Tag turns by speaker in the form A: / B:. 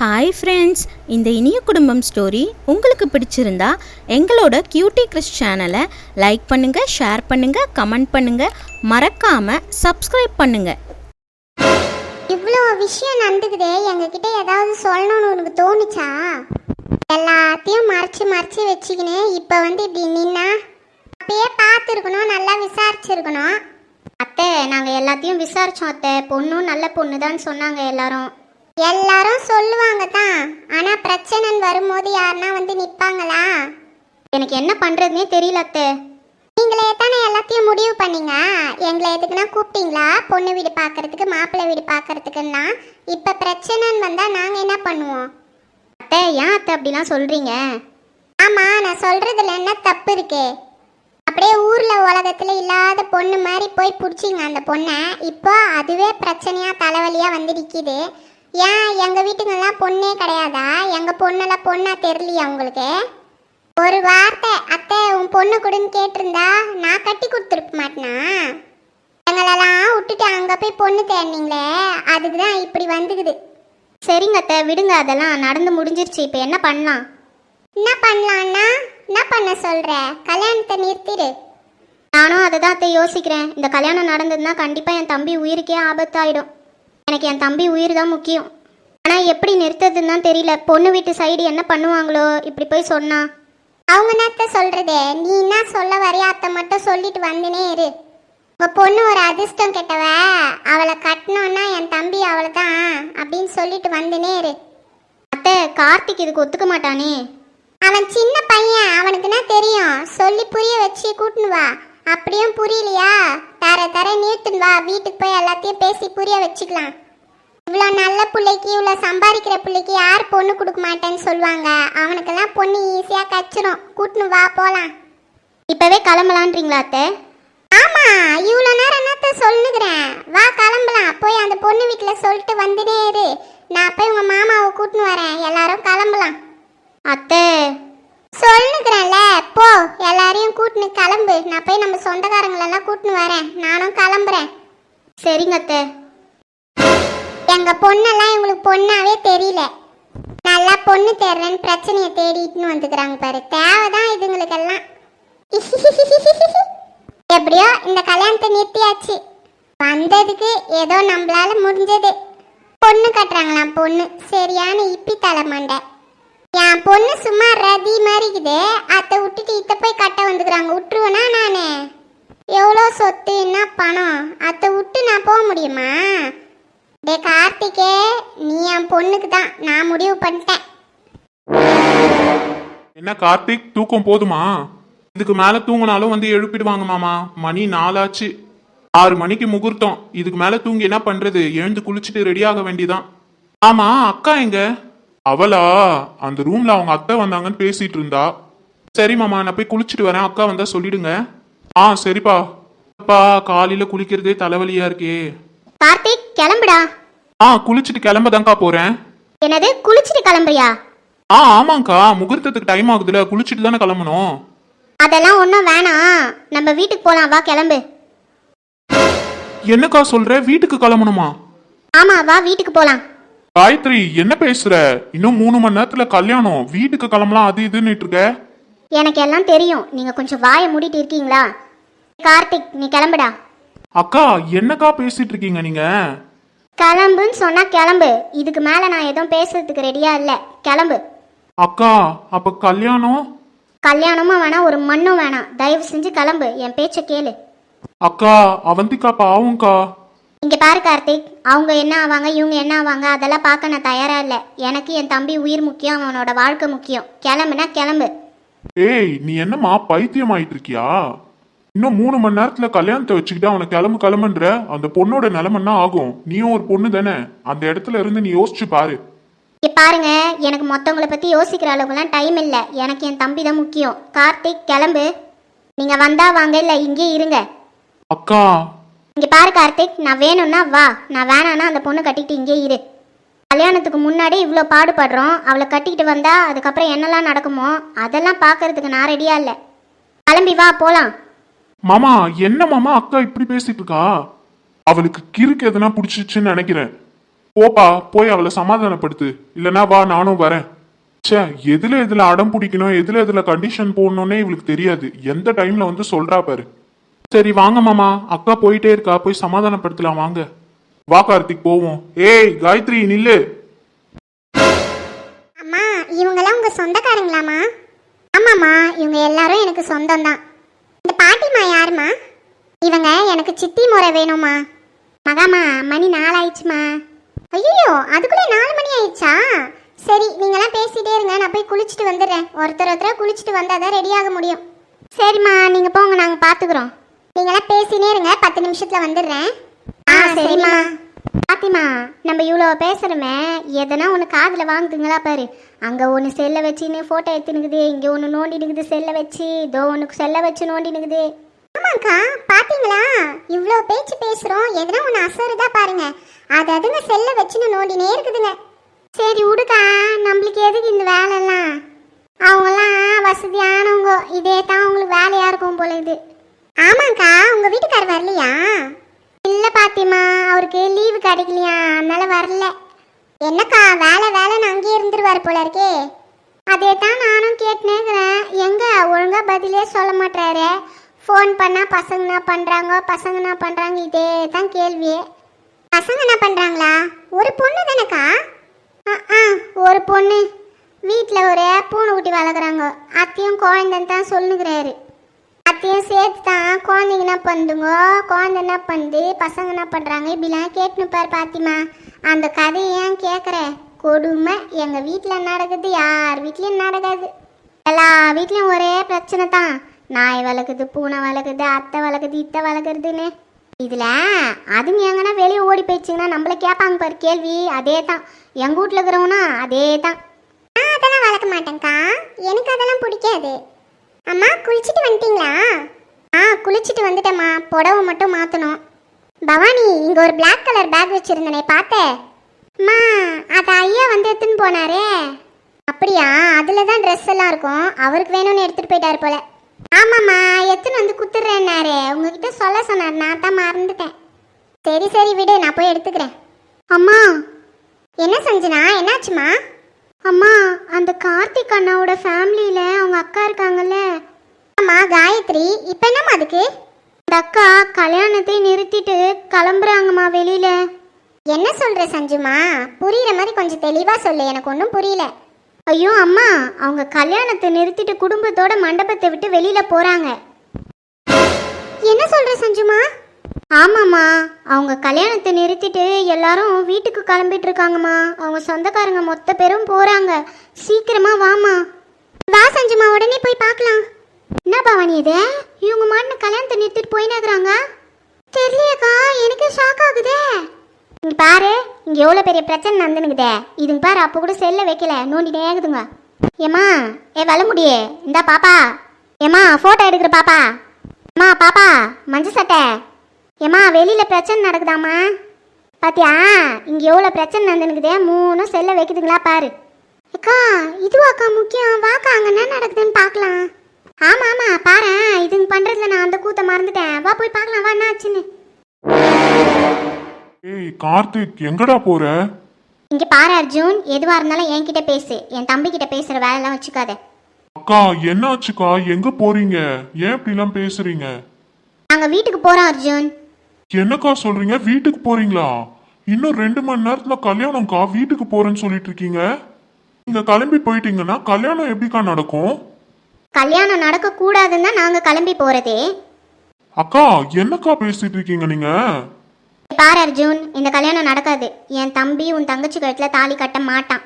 A: Hi friends, இந்த இனிய குடும்பம் ஸ்டோரி உங்களுக்கு பிடிச்சிருந்தா எங்களோட கியூட்டி கிறிஸ் சேனலை லைக் பண்ணுங்கள், ஷேர் பண்ணுங்கள், கமெண்ட் பண்ணுங்கள், மறக்காமல் சப்ஸ்கிரைப் பண்ணுங்கள்.
B: இவ்வளோ விஷயம் நடந்துக்குதே, எங்ககிட்ட ஏதாவது சொல்லணும்னு உனக்கு தோணுச்சா? எல்லாத்தையும் மறைச்சு வச்சுக்கினேன். இப்போ இப்படி நின்னா அப்பயே பார்த்துருக்கணும், நல்லா விசாரிச்சிருக்கணும்.
C: அத்தை, நாங்கள் எல்லாத்தையும் விசாரித்தோம் அத்தை. பொண்ணும் நல்ல பொண்ணு தான் சொன்னாங்க
B: எல்லாரும் சொல்லுவாங்க தான். ஆனால் பிரச்சனைன்னு வரும்போது யாருன்னா நிற்பாங்களா?
C: எனக்கு என்ன பண்ணுறதுனே தெரியல அத்தை.
B: நீங்களே தானே எல்லாத்தையும் முடிவு பண்ணீங்க. எங்களை எதுக்குன்னா கூப்பிட்டீங்களா? பொண்ணு வீடு பார்க்கறதுக்கு, மாப்பிள்ளை வீடு பார்க்கறதுக்குன்னா. இப்போ பிரச்சனைன்னு வந்தால் நாங்கள் என்ன பண்ணுவோம்?
C: அத்தை, ஏன் அத்தை அப்படிலாம் சொல்கிறீங்க?
B: ஆமாம், நான் சொல்கிறதுல என்ன தப்பு இருக்கு? அப்படியே ஊரில் உலகத்தில் இல்லாத பொண்ணு மாதிரி போய் பிடிச்சிங்க அந்த பொண்ணை. இப்போ அதுவே பிரச்சனையாக தலைவலியாக நிற்கிது. ஏன் எங்கள் வீட்டுங்கெல்லாம் பொண்ணே கிடையாதா? எங்கள் பொண்ணெல்லாம் பொண்ணா தெரியலையா உங்களுக்கு? ஒரு வார்த்தை அத்தை உன் பொண்ணு கொடுன்னு கேட்டிருந்தா நான் கட்டி கொடுத்துருக்க மாட்டேனா? எங்களெல்லாம் விட்டுட்டு அங்கே போய் பொண்ணு தேடினீங்களே, அதுக்கு தான் இப்படி வந்துக்குது.
C: சரிங்க அத்தை, விடுங்க. அதெல்லாம் நடந்து முடிஞ்சிருச்சு. இப்போ என்ன பண்ணலாம்?
B: என்ன பண்ணலான்னா என்ன பண்ண சொல்கிற? கல்யாணத்தை நிறுத்திடு.
C: நானும் அதை தான் அத்தை யோசிக்கிறேன். இந்த கல்யாணம் நடந்ததுன்னா கண்டிப்பாக என் தம்பி உயிருக்கே ஆபத்தாயிடும். எனக்கு என் தம்பி உயிர் தான் முக்கியம். ஆனால் எப்படி நிறுத்துறதுன்னு தான் தெரியல. பொண்ணு வீட்டு சைடு என்ன பண்ணுவாங்களோ இப்படி போய் சொன்னா?
B: அவங்க என்னத்த சொல்கிறது? நீ என்ன சொல்ல வரையா அத்தை மட்டும் சொல்லிட்டு வந்துனே இரு. உங்கள் பொண்ணு ஒரு அதிர்ஷ்டம் கெட்டவ, அவளை கட்டணுன்னா என் தம்பி அவளை தான் அப்படின்னு சொல்லிட்டு வந்துனே இரு.
C: அத்தை, கார்த்திக் இதுக்கு ஒத்துக்க மாட்டானே.
B: அவன் சின்ன பையன், அவனுக்கு என்ன தெரியும்? சொல்லி புரிய வச்சு கூட்டுன்னு வா. அப்படியும் புரியலையா, தர நீட்டுன்னு வா. வீட்டுக்கு போய் எல்லாத்தையும் பேசி புரிய வச்சுக்கலாம். இவ்வளோ நல்ல பிள்ளைக்கு, இவ்வளோ சம்பாதிக்கிற பிள்ளைக்கு யார் பொண்ணு கொடுக்க மாட்டேன்னு சொல்லுவாங்க? அவனுக்கெல்லாம் பொண்ணு ஈஸியாக கச்சிரும். கூட்டுன்னு வா, போகலாம்.
C: இப்போவே கிளம்பலான்றீங்களா அத்தை?
B: ஆமாம், இவ்வளோ நேரம் என்னத்த சொல்லுகிறேன். வா கிளம்பலாம். போய் அந்த பொண்ணு வீட்டில் சொல்லிட்டு வந்துனே இரு. நான் போய் உங்கள் மாமாவை கூட்டின்னு வரேன். எல்லாரும் கிளம்பலாம்.
C: அத்தை,
B: சொல்லுகிறேன்ல, போ. எல்லாரையும் கூட்டின்னு கிளம்பு. நான் போய் நம்ம சொந்தக்காரங்களெல்லாம் கூட்டின்னு வரேன். நானும் கிளம்புறேன்.
C: சரிங்க அத்தை.
B: எங்கள் பொண்ணெல்லாம் இவங்களுக்கு பொண்ணாவே தெரியல. நல்லா பொண்ணு தேடுறேன்னு பிரச்சனையை தேடிட்டுன்னு வந்துக்கிறாங்க பாரு. தேவைதான் இதுங்களுக்கெல்லாம். எப்படியோ இந்த கல்யாணத்தை நிறுத்தியாச்சு. வந்ததுக்கு ஏதோ நம்மளால முடிஞ்சது. பொண்ணு கட்டுறாங்களாம். பொண்ணு சரியான இப்பி தலைமண்டை. என் பொண்ணு சும்மா ரதி மாதிரிக்குது. அத்தை விட்டுட்டு இத்த போய் கட்ட வந்துக்கிறாங்க. விட்டுருவேனா நான்? எவ்வளோ சொத்து, என்ன பணம்? அத்தை விட்டு நான் போக முடியுமா? டே கார்த்திகே, நீ என் பொண்ணுக்கு தான். நான் முடிவு பண்ணிட்டேன்.
D: என்ன கார்த்திக், தூக்கம் போதுமா? இதுக்கு மேல தூங்கினாலும் எழுப்பிடுவாங்க மாமா. மணி 4 ஆச்சு. 6 மணிக்கு முகூர்த்தம். இதுக்கு மேல தூங்கி என்ன பண்றது? எழுந்து குளிச்சுட்டு ரெடி ஆக வேண்டியதான். ஆமா, அக்கா எங்க? அவளா அந்த ரூம்ல அவங்க அத்தை வந்தாங்கன்னு பேசிட்டு இருந்தா. சரி மாமா, நான் போய் குளிச்சுட்டு வரேன். அக்கா வந்தா சொல்லிடுங்க. சரிப்பா. அப்பா, காலையில குளிக்கிறதே தலைவலியா இருக்கே.
C: கார்த்திக், கிளம்புடா.
D: குளிச்சுட்டு கிளம்பதான்க்கா போறேன்.
C: என்னது, குளிச்சுட்டு கிளம்புறியா?
D: ஆமாங்கக்கா, முகூர்த்தத்துக்கு டைம் ஆகுதுல, குளிச்சுட்டு தானே கிளம்பணும்.
C: அதெல்லாம் ஒன்றும் வேணாம், நம்ம வீட்டுக்கு போலாம். வா, கிளம்பு.
D: என்னக்கா சொல்ற? வீட்டுக்கு கிளம்பணுமா?
C: ஆமா, வா, வீட்டுக்கு போலாம்.
D: காயத்ரி, என்ன பேசுற? இன்னும் 3 மணி நேரத்துல கல்யாணம். வீட்டுக்கு கிளம்பலாம் அது இதுன்னு இருக்க.
C: எனக்கு எல்லாம் தெரியும். நீங்க கொஞ்சம் வாயை மூடிட்டு இருக்கீங்களா? கார்த்திக், நீ கிளம்புடா.
D: அக்கா, என்னக்கா பேசிட்டு இருக்கீங்க நீங்க?
C: கிளம்புன்னு சொன்னா கிளம்பு. இதுக்கு மேல நான் எதுவும் பேசுறதுக்கு ரெடியா இல்ல. கிளம்பு.
D: அக்கா, அப்ப கல்யாணம்?
C: கல்யாணமும் வேணாம், ஒரு மண்ணும் வேணாம். தயவு செஞ்சு கிளம்பு. என் பேச்ச கேளு.
D: அக்கா, அவந்திக்கா பாவுங்கக்கா.
C: இங்க பாரு கார்த்திக், அவங்க என்ன ஆவாங்க, இவங்க என்ன ஆவாங்க, அதெல்லாம் பார்க்க நான் தயாரா இல்ல. எனக்கு என் தம்பி உயிர் முக்கியம், அவனோட வாழ்க்கை முக்கியம். கிளம்புனா கிளம்பு.
D: ஏய், நீ என்னம்மா பைத்தியம் ஆயிட்டு இருக்கியா? இன்னும் 3 மணி நேரத்துல கல்யாணத்தை வச்சுக்கிட்டு அவனை கிளம்புன்ற அந்த பொண்ணோட நிலைமைன்னா ஆகும். நீயும் ஒரு பொண்ணு தானே. அந்த இடத்துல இருந்து நீ யோசிச்சு பாரு.
C: இங்க பாருங்க, எனக்கு மொத்தவங்களை பத்தி யோசிக்கிற அளவுக்குலாம் டைம் இல்ல. எனக்கு என் தம்பி தான் முக்கியம். கார்த்திக், கிளம்பு. நீங்க வந்தா வாங்க, இல்ல இங்கே இருங்க.
D: அக்கா,
C: இங்க பாரு கார்த்திக், நான் வேணும்னா வா, நான் வேணான்னா அந்த பொண்ணு கட்டிக்கிட்டு இங்கே இரு. கல்யாணத்துக்கு முன்னாடி இவ்வளோ பாடுபடுறோம். அவளை கட்டிக்கிட்டு வந்தா அதுக்கப்புறம் என்னெல்லாம் நடக்குமோ அதெல்லாம் பார்க்கறதுக்கு நான் ரெடியா இல்லை. கிளம்பி வா, போலாம்.
D: மாமா, என்ன மாமா அக்கா இப்படி பேசிட்டு இருக்கா? அவளுக்கு கிறுக்கு எதனா பிடிச்சிச்சுன்னு நினைக்கிறேன். போப்பா போய் அவளை சமாதானப்படுத்து, இல்லனா வா நானும் வரேன். ச்சே, எதுல அடம் பிடிக்கணும், எதுல கண்டிஷன் போடணும்னே இவளுக்கு தெரியாது. எந்த டைம்ல வந்து சொல்றா பாரு. சரி வாங்க மாமா, அக்கா போயிட்டே இருக்கா, போய் சமாதானப்படுத்தலாம் வாங்க. வா கார்த்திக் போவோம். ஏய் காயத்ரி நில்லு.
B: அம்மா இவங்கெல்லாம் உங்க சொந்தக்காரங்களாம்மா? ஆமாம்மா, இவங்க எல்லாரும் எனக்கு சொந்தம் தான். இந்த பாட்டிமா யாருமா? இவங்க எனக்கு சித்தி முறை வேணுமா. மகாமா மணி 4 ஆயிடுச்சுமா. ஐயோ அதுக்குள்ளே 4 மணி ஆயிடுச்சா? சரி நீங்களாம் பேசிட்டே இருங்க, நான் போய் குளிச்சுட்டு வந்துடுறேன். ஒருத்தர் குளிச்சுட்டு வந்தால் தான் ரெடியாக முடியும்.
C: சரிம்மா நீங்கள் போங்க, நாங்கள் பார்த்துக்குறோம்.
B: நீங்களாம் பேசினே இருங்க, 10 நிமிஷத்தில் வந்துடுறேன்.
C: சரிம்மா. பாத்திமா, நம்ம இவ்வளோ பேசுகிறோமே, எதனா ஒன்று காதில் வாங்குதுங்களா பாரு. அங்கே ஒன்று செல்லை வச்சுன்னு ஃபோட்டோ எடுத்துனுக்குது, இங்கே ஒன்று நோண்டினுக்குது செல்லை வச்சு, இதோ ஒன்று செல்லை வச்சு நோண்டினுக்குது.
B: ஆமாக்கா பாத்தீங்களா, இவ்வளோ பேச்சு பேசுகிறோம், எதனா ஒன்று அசருதா பாருங்க, அது அதுங்க செல்லை வச்சுன்னு நோண்டினே இருக்குதுங்க.
C: சரி விடுக்கா, நம்மளுக்கு எதுக்கு இந்த வேலைலாம்? அவங்களாம் வசதியானவங்க, இதே தான் அவங்களுக்கு வேலையாக இருக்கும் போல இது.
B: ஆமாக்கா உங்கள் வீட்டுக்காரர் வரலையா?
C: இல்லை பாத்திமா, அவருக்கு லீவு கிடைக்கலையா, அதனால வரல.
B: என்னக்கா வேலைன்னு அங்கேயே இருந்துருவார் போல இருக்கே.
C: அதே தான் நானும் கேட்டுனேங்கிறேன், எங்கே ஒழுங்காக பதிலே சொல்ல மாட்டாரு. ஃபோன் பண்ணால் பசங்க என்ன பண்ணுறாங்க, இதே தான் கேள்வியே.
B: பசங்க என்ன பண்ணுறாங்களா? ஒரு பொண்ணு தானேக்கா?
C: ஒரு பொண்ணு வீட்டில் ஒரு பூனை குட்டி வளர்க்குறாங்க. அத்தையும் குழந்தைன்னு தான் சொல்லுங்கிறாரு. அத்தையும் சேர்த்து தான் குழந்தைங்க என்ன பண்ணுதுங்க, குழந்தை என்ன பண்ணுது, பசங்க என்ன பண்ணுறாங்க, இப்படிலாம் கேட்டுனுப்பார் பாத்திமா. அந்த கதையை ஏன் கேட்குற? கொடுமை எங்கள் வீட்டில் நடக்குது, யார் வீட்லேயும் நடக்காது. எல்லா வீட்லேயும் ஒரே பிரச்சனை தான். நாய் வளர்க்குது, பூனை வளர்க்குது, அத்தை வளர்க்குது, இத்தை வளர்க்குறதுன்னு. இதில் அதுங்க எங்கன்னா வெளியே ஓடி போயிடுச்சிங்கன்னா நம்மள கேட்பாங்க பாரு கேள்வி. அதே தான் எங்கள் வீட்டில் இருக்கிறவனா அதே தான்.
B: நான் அதெல்லாம் வளர்க்க மாட்டேங்க்கா, எனக்கு அதெல்லாம் பிடிக்காது. அம்மா குளிச்சுட்டு வந்துட்டீங்களா?
C: குளிச்சுட்டு வந்துட்டேம்மா, புடவை மட்டும் மாற்றணும்.
B: பவானி இங்கே ஒரு பிளாக் கலர் பேக் வச்சுருந்தனே பார்த்தேன்.
C: அம்மா அது ஐயா வந்து எடுத்துன்னு போனாரே.
B: அப்படியா? அதில் தான் ட்ரெஸ் எல்லாம் இருக்கும், அவருக்கு வேணும்னு எடுத்துகிட்டு போயிட்டாரு போல.
C: ஆமாம்மா, எடுத்துன்னு வந்து குத்துறேன்னாரு, உங்ககிட்ட சொல்ல சொன்னார், நான் தான் மறந்துட்டேன்.
B: சரி விடு, நான் போய் எடுத்துக்கிறேன்.
C: அம்மா
B: என்ன செஞ்சுனா, என்னாச்சுமா?
C: அம்மா அந்த கார்த்திக் அண்ணாவோட ஃபேமிலியில் அவங்க அக்கா இருக்காங்கல்ல.
B: ஆமாம் காயத்ரி, இப்போ என்னம்மா அதுக்கு?
C: அந்த அக்கா கல்யாணத்தை நிறுத்திட்டு கிளம்புறாங்கம்மா வெளியில்.
B: என்ன சொல்கிற சஞ்சுமா? புரிகிற மாதிரி கொஞ்சம் தெளிவாக சொல்லு, எனக்கு ஒன்றும் புரியல.
C: ஐயோ அம்மா, அவங்க கல்யாணத்தை நிறுத்திட்டு குடும்பத்தோட மண்டபத்தை விட்டு வெளியில் போகிறாங்க.
B: என்ன சொல்கிற சஞ்சுமா?
C: ஆமாம்மா, அவங்க கல்யாணத்தை நிறுத்திட்டு எல்லாரும் வீட்டுக்கு கிளம்பிட்டு இருக்காங்கம்மா. அவங்க சொந்தக்காரங்க மொத்த பேரும் போகிறாங்க. சீக்கிரமா வாமா.
B: வா சஞ்சுமா, உடனே போய் பார்க்கலாம்.
C: என்ன பவானி இது, இவங்க மாட்டின கல்யாணத்தை நிறுத்திட்டு போயினாக்குறாங்க? தெரியலையக்கா, எனக்கு ஷாக் ஆகுதே. இங்கே பாரு, இங்கே எவ்வளோ பெரிய பிரச்சனை நடந்துனுக்குதே. இதுங்க பாரு, அப்போ கூட செல்ல வைக்கல, நோண்டிட்டே ஆகுதுங்க. ஏம்மா வள முடியே, இந்தா பாப்பா. ஏம்மா ஃபோட்டோ எடுக்கிற பாப்பா. அம்மா பாப்பா மஞ்சள் சட்டை. ஏம்மா வெளியில் பிரச்சனை நடக்குதாம்மா, பாத்தியா? இங்கே எவ்வளோ பிரச்சனை நடந்துனுக்குதே, 3 செல்ல வைக்குதுங்களா பாரு. அக்கா இதுவாக்கா முக்கியம், வாக்கா அங்கே என்ன நடக்குதுன்னு பார்க்கலாம். ஆமாம் பாரு, இதுங்க பண்ணுறதுல நான் அந்த கூத்த மறந்துட்டேன். வா போய் பார்க்கலாம், வா என்ன ஆச்சுன்னு.
D: ஏய் கார்த்திக் எங்கடா போற?
C: இங்கே பாரு அர்ஜுன், எதுவாக இருந்தாலும் என்கிட்ட பேசு, என் தம்பி கிட்ட பேசுகிற வேலைலாம் வச்சுக்காத.
D: அக்கா என்னாச்சுக்கா, எங்க போறீங்க? ஏன் இப்படிலாம் பேசுறீங்க?
C: நாங்கள் வீட்டுக்கு போகிறோம் அர்ஜுன்.
D: என்னக்கா சொல்றீங்க, வீட்டுக்கு போறீங்களா? இன்னும் 2 மணி நேரத்துல கல்யாணம்க்கா, வீட்டுக்கு போறேன்னு சொல்லிட்டு இருக்கீங்க. நீங்க கிளம்பி போயிட்டீங்கன்னா கல்யாணம் எப்படிக்கா நடக்கும்?
C: கல்யாணம் நடக்கக்கூடாதுன்னு தான் நாங்கள் கிளம்பி போகிறதே.
D: அக்கா என்னக்கா பேசிட்டு இருக்கீங்க நீங்க?
C: பாரு அர்ஜுன், இந்த கல்யாணம் நடக்காது. என் தம்பி உன் தங்கச்சி கழுத்தில் தாலி கட்ட மாட்டான்.